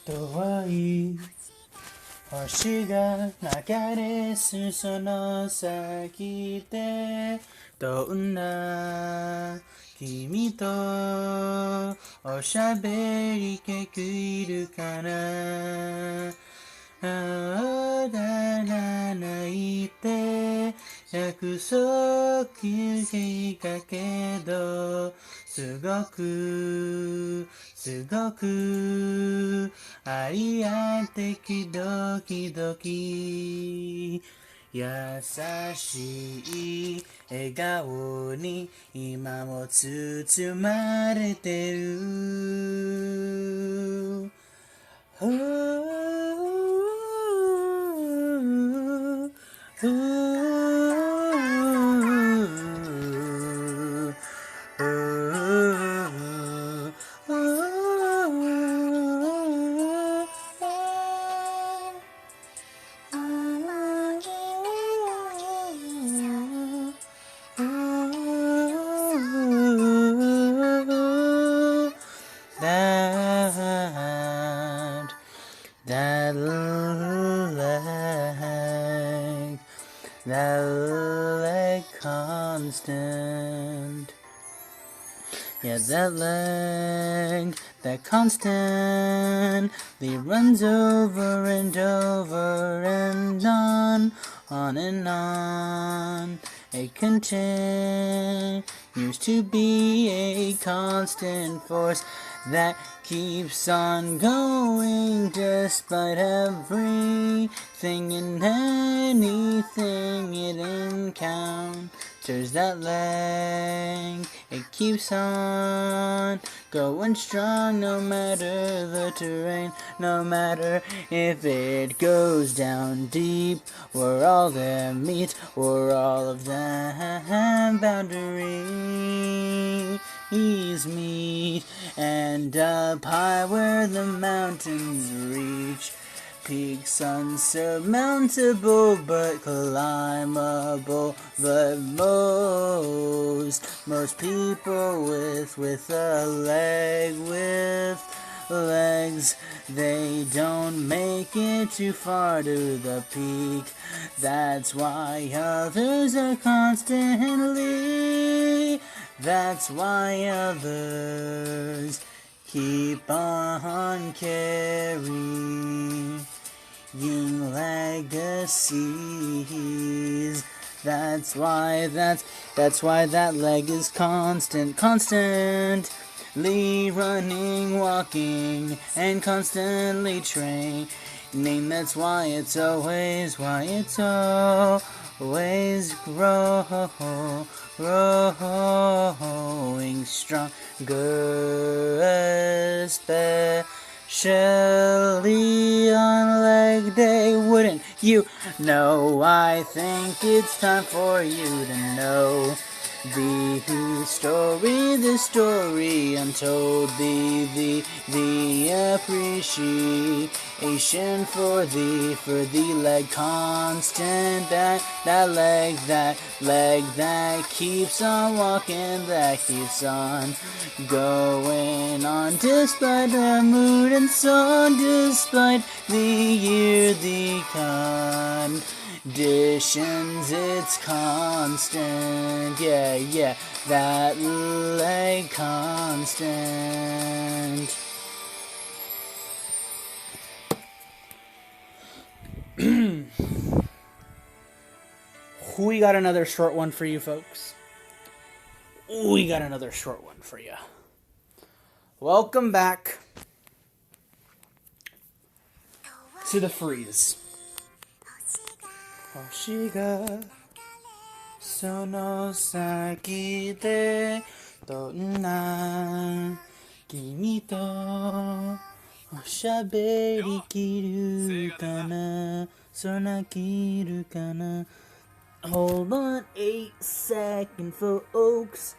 遠い星が流れすその先でどんな君とおしゃべりできるかな。あだ泣いて約束したけどすごくありあってきドキドキ優しい笑顔に今も包まれてる。That leg constant. Yeah, that leg, that constantly runs over and over and on and on. It continues to be a constant force that keeps on going despite everything and anything it encounters. That leg, it keeps on going strong no matter the terrain, no matter if it goes down deep where all them meet or all of them boundaries meet, and up high where the mountains reach, peaks unsurmountable but climbable, but most people with a leg, with legs, they don't make it too far to the peak. That's why others are constantly, that's why others keep on carrying legacies. That's why that leg is constantly running, walking, and constantly training. That's why it's always growing stronger, especially on leg day. Wouldn't you know? I think it's time for you to know the story untold, the appreciation for the leg constant, that leg that keeps on walking, that keeps on going on despite the mood and song, despite the year, the conditions, it's constant, yeah, that leg constant. We got another short one for you folks. We got another short one for you. Welcome back to the freeze. 星がその先でどんな君とおしゃべりきるかな、そなきるかな。Hold on a second, folks.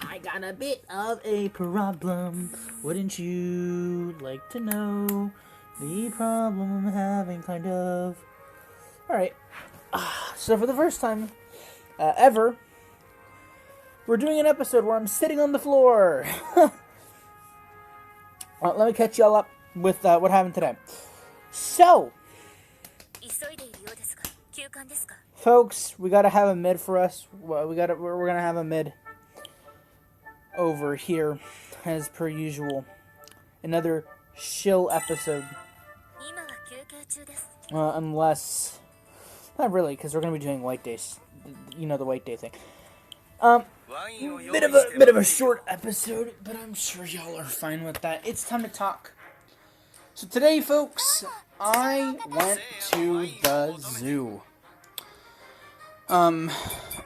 I got a bit of a problem. Wouldn't you like to know the problem I'm having, kind of? Alright. So for the first time ever, we're doing an episode where I'm sitting on the floor. Let me catch y'all up. with what happened today. So, folks, we gotta have a mid for us. We're gonna have a mid over here, as per usual. Another chill episode. Unless, not really, because we're gonna be doing white days. You know, the white day thing. Bit of a short episode, but I'm sure y'all are fine with that. It's time to talk. So today, folks, I went to the zoo.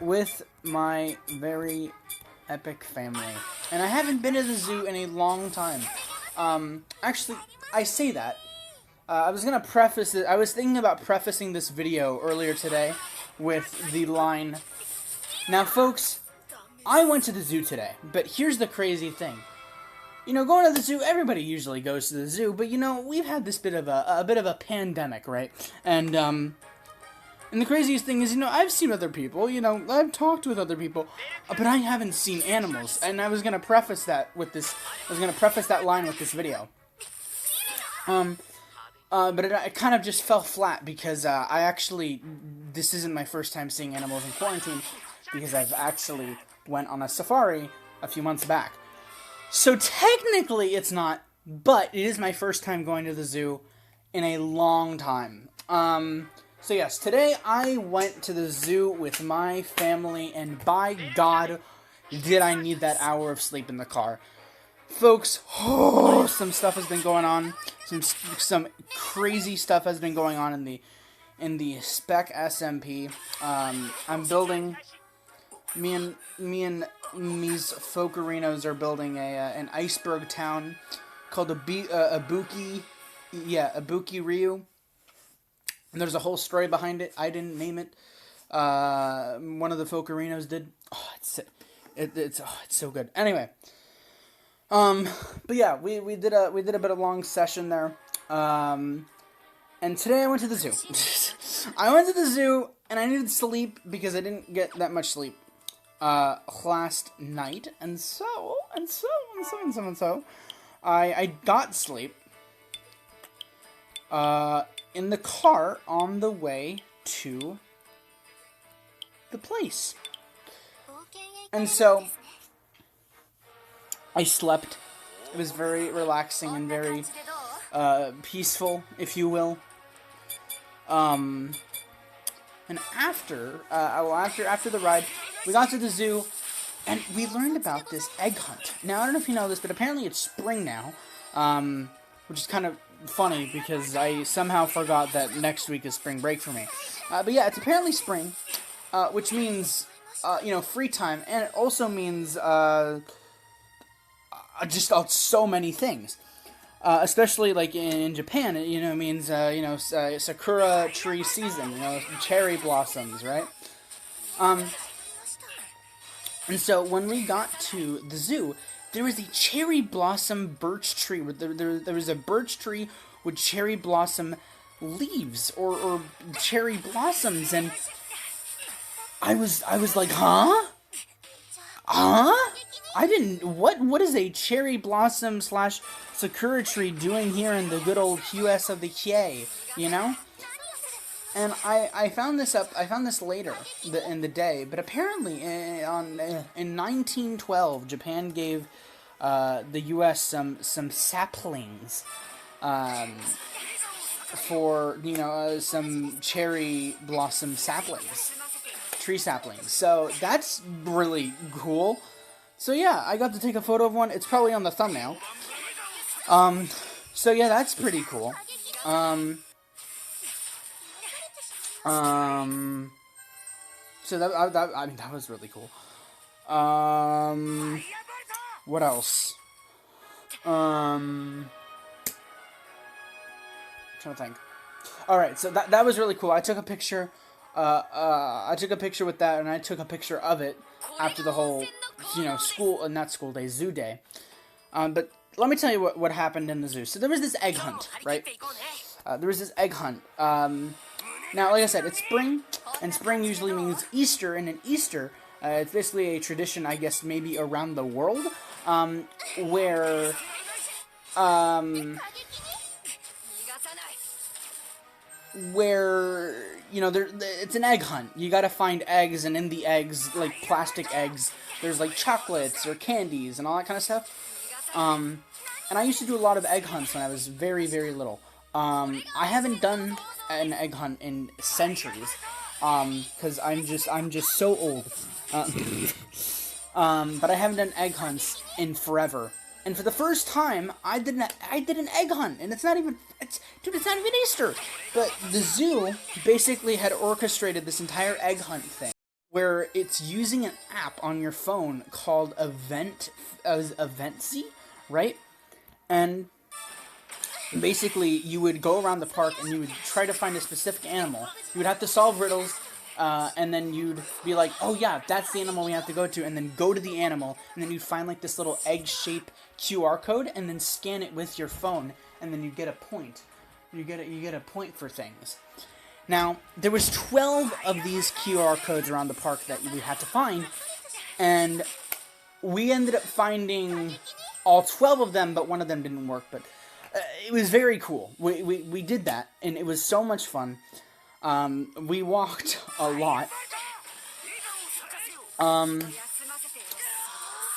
With my very epic family. And I haven't been to the zoo in a long time. Actually, I say that. I was gonna preface it. I was thinking about prefacing this video earlier today with the line, "Now, folks, I went to the zoo today, but here's the crazy thing. You know, going to the zoo, everybody usually goes to the zoo, but you know, we've had this bit of a pandemic, right? And the craziest thing is, you know, I've seen other people, you know, I've talked with other people, but I haven't seen animals. And I was gonna preface that line with this video. But it kind of just fell flat because this isn't my first time seeing animals in quarantine, because I've actually went on a safari a few months back. So technically it's not, but it is my first time going to the zoo in a long time. So yes, today I went to the zoo with my family, and by God, did I need that hour of sleep in the car. Folks, some stuff has been going on. Some crazy stuff has been going on in the Spec SMP. I'm building. Me and these Fokerinos are building an iceberg town called Ibuki Ryu. And there's a whole story behind it. I didn't name it. One of the Fokerinos did. Oh, it's so good. Anyway. But yeah, we did a bit of long session there. And today I went to the zoo. I went to the zoo and I needed sleep because I didn't get that much sleep last night, and so I got sleep in the car on the way to the place. And so I slept. It was very relaxing and very peaceful, if you will. And after the ride, we got to the zoo, and we learned about this egg hunt. Now, I don't know if you know this, but apparently it's spring now, which is kind of funny because I somehow forgot that next week is spring break for me. But yeah, it's apparently spring, which means, free time, and it also means, just so many things. Especially like in Japan, it means sakura tree season, cherry blossoms, right? And so when we got to the zoo, there was a cherry blossom birch tree. There was a birch tree with cherry blossom leaves or cherry blossoms, and I was like, huh? I didn't. What is a cherry blossom / sakura tree doing here in the good old US of the K? And I found this later in the day, but apparently in 1912 Japan gave the US some saplings for some cherry blossom saplings, tree saplings. So that's really cool. So yeah, I got to take a photo of one. It's probably on the thumbnail. So yeah, that's pretty cool. So that was really cool. What else? I'm trying to think. All right, so that was really cool. I took a picture. I took a picture with that, and I took a picture of it after the whole, not school day, zoo day. But let me tell you what happened in the zoo. So there was this egg hunt, right? Now, like I said, it's spring, and spring usually means Easter, and in Easter, it's basically a tradition, I guess, maybe around the world, where where, it's an egg hunt. You gotta find eggs, and in the eggs, like plastic eggs, there's like chocolates or candies and all that kind of stuff. And I used to do a lot of egg hunts when I was very, very little. I haven't done an egg hunt in centuries, because I'm just so old. But I haven't done egg hunts in forever. And for the first time, I did an egg hunt, and it's not even Easter. But the zoo basically had orchestrated this entire egg hunt thing, where it's using an app on your phone called Eventzy, right? And basically, you would go around the park and you would try to find a specific animal. You would have to solve riddles. And then you'd be like, oh yeah, that's the animal we have to go to, and then go to the animal, and then you'd find like this little egg-shaped QR code, and then scan it with your phone, and then you get a point. You get a point for things. Now, there was 12 of these QR codes around the park that we had to find, and we ended up finding all 12 of them, but one of them didn't work, but it was very cool. We did that, and it was so much fun. We walked a lot.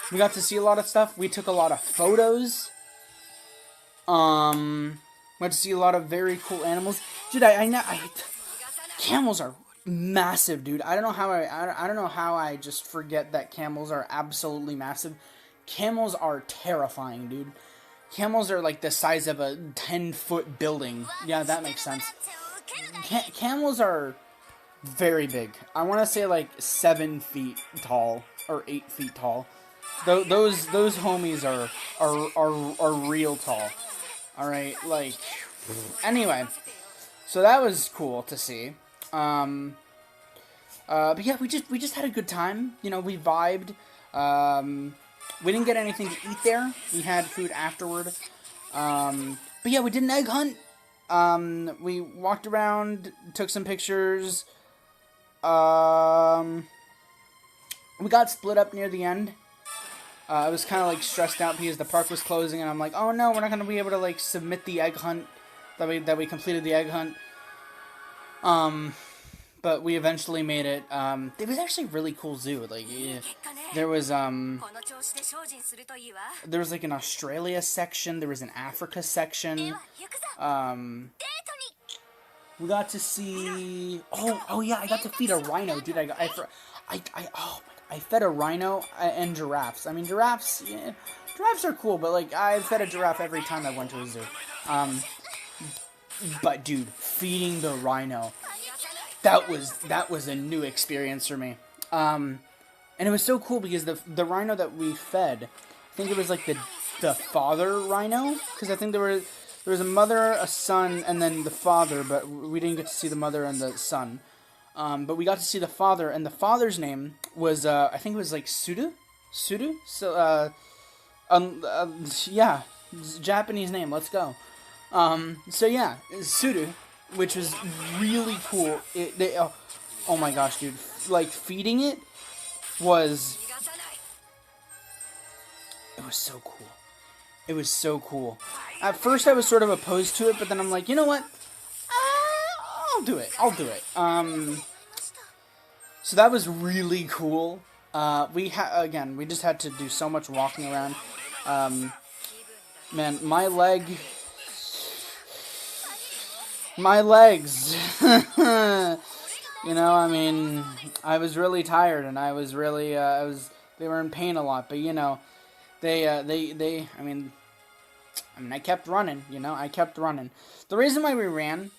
We got to see a lot of stuff. We took a lot of photos. We got to see a lot of very cool animals. Dude, camels are massive, dude. I don't know how I just forget that camels are absolutely massive. Camels are terrifying, dude. Camels are like the size of a 10-foot building. Yeah, that makes sense. Camels are very big. I want to say like 7 feet tall or 8 feet tall. Those homies are real tall. All right, like anyway. So that was cool to see. But yeah, we just had a good time. We vibed. We didn't get anything to eat there. We had food afterward. But yeah, we did an egg hunt. We walked around, took some pictures. We got split up near the end. I was kind of like stressed out because the park was closing, and I'm like, oh no, we're not gonna be able to like submit the egg hunt that we completed the egg hunt. But we eventually made it. It was actually a really cool zoo. Like, yeah, there was like an Australia section. There was an Africa section. We got to see. Oh yeah, I got to feed a rhino, dude. I fed a rhino and giraffes. I mean, giraffes are cool, but like I fed a giraffe every time I went to a zoo. But dude, feeding the rhino. That was a new experience for me. And it was so cool because the rhino that we fed, I think it was like the father rhino, because I think there was a mother, a son, and then the father, but we didn't get to see the mother and the son. But we got to see the father, and the father's name was I think it was like Sudu. So yeah, Japanese name. Let's go. So yeah, Sudu, which was really cool. Oh my gosh, dude! Like feeding it was so cool. It was so cool. At first, I was sort of opposed to it, but then I'm like, you know what? I'll do it. So that was really cool. We just had to do so much walking around. Man, my legs. I mean, I was really tired, and I was really, they were in pain a lot, but I kept running, I kept running. The reason why we ran,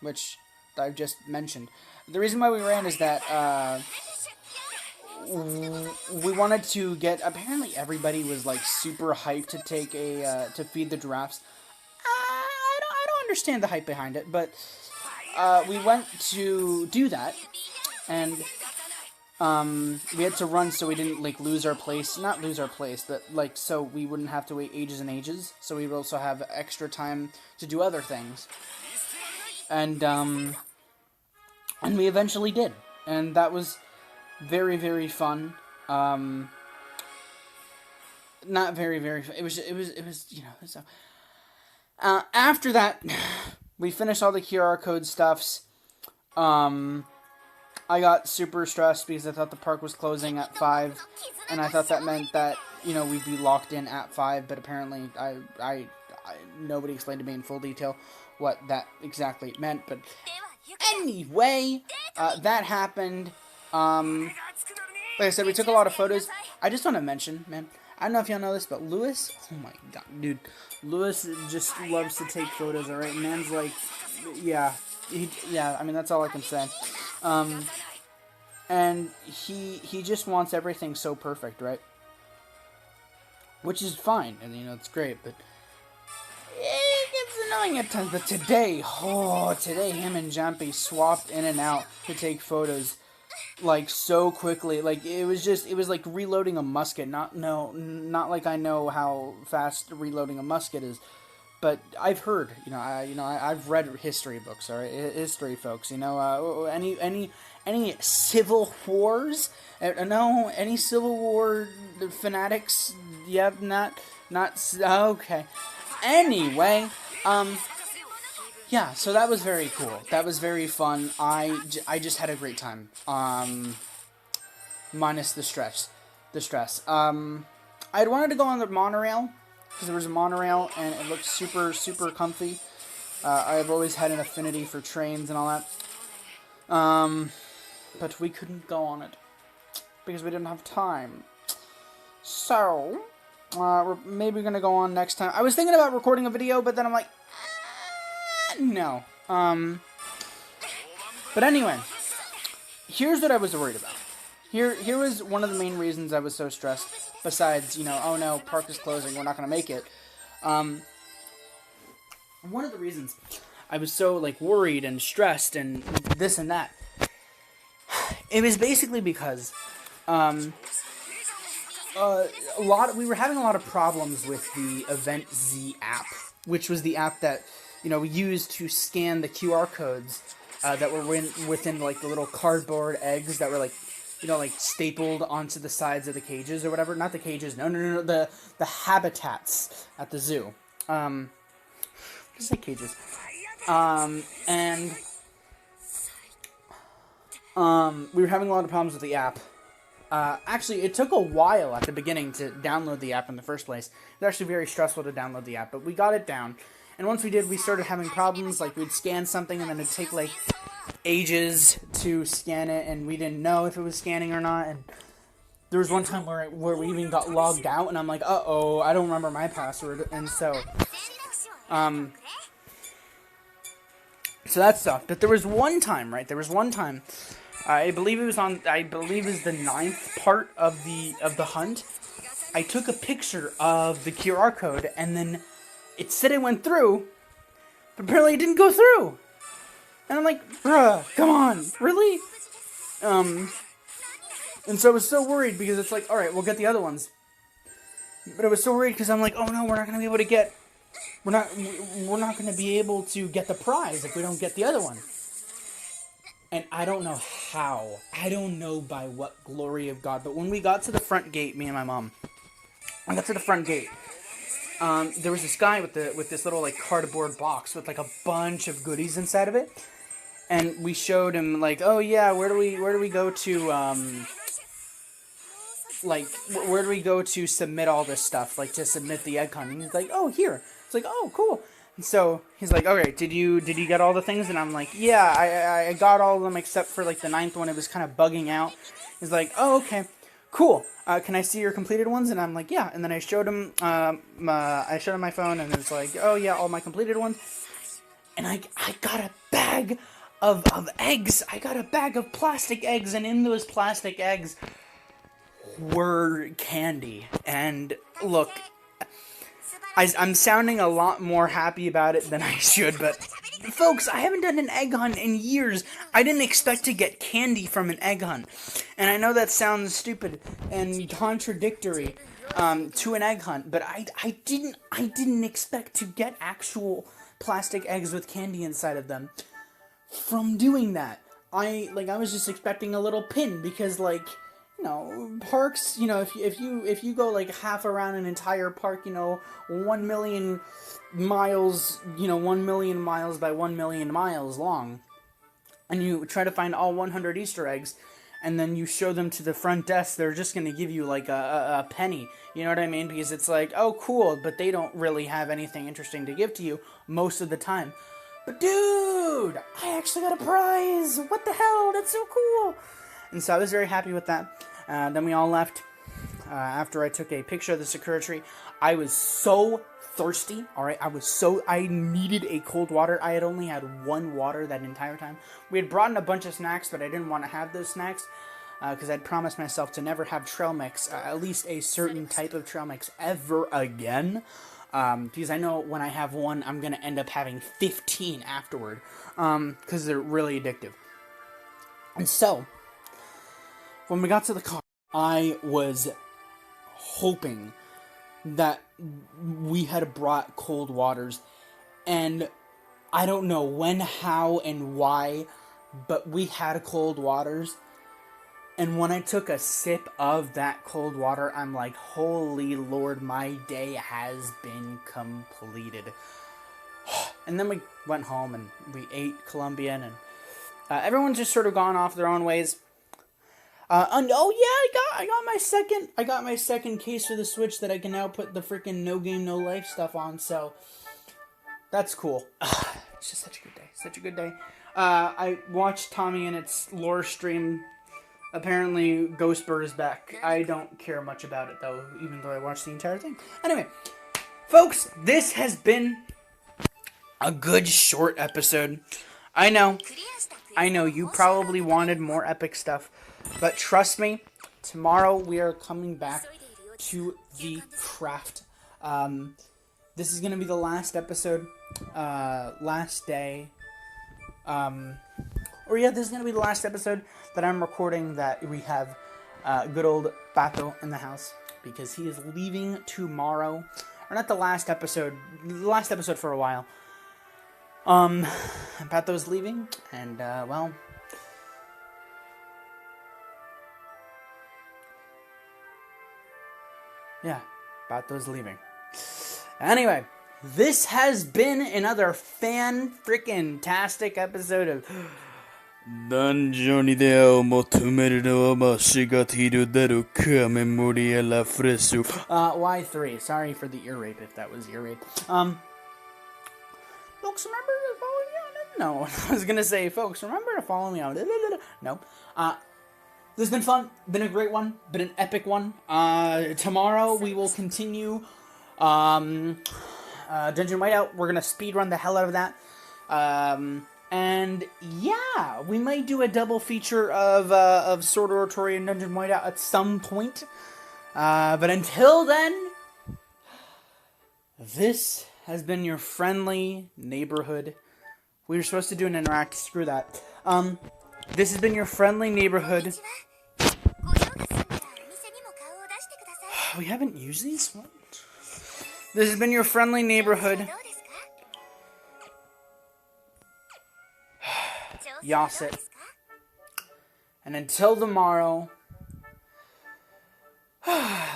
which I've just mentioned, the reason why we ran is that, we wanted to get, apparently everybody was, like, super hyped to take to feed the giraffes. I don't understand the hype behind it, but, we went to do that, and, we had to run so we didn't, like, not lose our place, but, like, so we wouldn't have to wait ages and ages, so we would also have extra time to do other things. And we eventually did, and that was very, very fun. Not very, very fun. It was, so. After that, we finished all the QR code stuffs. I got super stressed because I thought the park was closing at 5, and I thought that meant that, you know, we'd be locked in at 5, but apparently nobody explained to me in full detail what that exactly meant, but anyway, that happened. Like I said, we took a lot of photos. I just want to mention, man, I don't know if y'all know this, but Lewis, oh my god, dude, Lewis just loves to take photos, alright? Man's like, yeah, I mean, that's all I can say. And he just wants everything so perfect, right? Which is fine, and you know, it's great, but it gets annoying at times. But today, him and Jumpy swapped in and out to take photos, like, so quickly. Like, it was like reloading a musket. Not like I know how fast reloading a musket is. But I've heard, I've read history books, all right, history, folks. Any civil wars? No, any Civil War fanatics? Yep, not okay. Anyway, yeah. So that was very cool. That was very fun. I just had a great time. Minus the stress. I'd wanted to go on the monorail, because there was a monorail, and it looked super, super comfy. I've always had an affinity for trains and all that. But we couldn't go on it, because we didn't have time. So, we're maybe going to go on next time. I was thinking about recording a video, but then I'm like, no. But anyway, here's what I was worried about. Here was one of the main reasons I was so stressed, besides, oh no, park is closing, we're not going to make it. One of the reasons I was so, like, worried and stressed and this and that, it was basically because, we were having a lot of problems with the Event Z app, which was the app that, we used to scan the QR codes, that were within, like, the little cardboard eggs that were, like, like stapled onto the sides of the cages or whatever. Not the cages. No. The habitats at the zoo. What is that, cages? And we were having a lot of problems with the app. Actually, it took a while at the beginning to download the app in the first place. It was actually very stressful to download the app, but we got it down. And once we did, we started having problems. Like, we'd scan something, and then it'd take, like, ages to scan it, and we didn't know if it was scanning or not. And there was one time where we even got logged out, and I'm like, uh-oh, I don't remember my password. And so that sucked. But there was one time, right? I believe it was the 9th part of the hunt. I took a picture of the QR code, and then it said it went through, but apparently it didn't go through. And I'm like, bruh, come on, really? And so I was so worried, because it's like, alright, we'll get the other ones. But I was so worried because I'm like, oh no, we're not going to be able to get the prize if we don't get the other one. And I don't know how. I don't know by what glory of God. But when we got to the front gate, me and my mom, I got to the front gate. There was this guy with this little, like, cardboard box with, like, a bunch of goodies inside of it. And we showed him, like, oh yeah, where do we go to, where do we go to submit all this stuff, like, to submit the egg hunt? And he's like, oh, here. It's like, oh, cool. And so he's like, okay, did you get all the things? And I'm like, yeah, I got all of them except for, like, the 9th one. It was kind of bugging out. He's like, oh, okay, cool. Can I see your completed ones? And I'm like, yeah. And then I showed him my phone, and it's like, oh yeah, all my completed ones. And I got a bag of eggs. I got a bag of plastic eggs, and in those plastic eggs were candy. And look, I'm sounding a lot more happy about it than I should, but folks, I haven't done an egg hunt in years. I didn't expect to get candy from an egg hunt. And I know that sounds stupid and contradictory to an egg hunt, but I didn't expect to get actual plastic eggs with candy inside of them from doing that. I was just expecting a little pin, because, like, parks, if you go like half around an entire park, 1 million miles, 1 million miles by 1 million miles long, and you try to find all 100 Easter eggs, and then you show them to the front desk, they're just going to give you like a penny. You know what I mean? Because it's like, oh, cool, but they don't really have anything interesting to give to you most of the time. But dude, I actually got a prize. What the hell? That's so cool. And so I was very happy with that. Then we all left. After I took a picture of the Sakura tree, I was so thirsty. All right, I needed a cold water. I had only had one water that entire time. We had brought in a bunch of snacks, but I didn't want to have those snacks because I'd promised myself to never have trail mix, at least a certain type of trail mix, ever again. Because I know when I have one, I'm going to end up having 15 afterward, because they're really addictive. And so, when we got to the car, I was hoping that we had brought cold waters, and I don't know when, how, and why, but we had cold waters. And when I took a sip of that cold water, I'm like, holy Lord, my day has been completed. And then we went home and we ate Colombian, and everyone's just sort of gone off their own ways. And oh yeah, I got my second case for the Switch that I can now put the freaking No Game No Life stuff on. So that's cool. It's just such a good day. I watched Tommy and its lore stream. Apparently, Ghostbird is back. I don't care much about it, though, even though I watched the entire thing. Anyway, folks, this has been a good short episode. I know, you probably wanted more epic stuff, but trust me, tomorrow we are coming back to the craft. This is going to be the last episode, last day. This is going to be the last episode that I'm recording that we have good old Pato in the house, because he is leaving tomorrow. Or not the last episode for a while. Pato's leaving, and, yeah, Pato's leaving. Anyway, this has been another fan-freaking-tastic episode of Dungeon mo tumero mashigatiru deru To Memoria Freese Y3. Sorry for the ear rape if that was ear rape. Folks, remember to follow me on. No, I was gonna say, folks, remember to follow me on. No. This has been fun. Been a great one. Been an epic one. Tomorrow we will continue Dungeon Whiteout. We're gonna speedrun the hell out of that. And yeah, we might do a double feature of Sword Oratory and Dungeon Whiteout at some point. But until then, this has been your friendly neighborhood. We were supposed to do an interact. Screw that. This has been your friendly neighborhood. We haven't used these? What? This has been your friendly neighborhood. Yasset. And until tomorrow,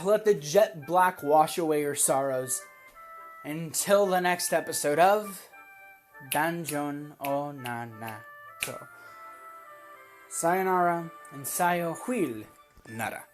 let the jet black wash away your sorrows. Until the next episode of Danjon o Nana. So, sayonara and sayo huil nara.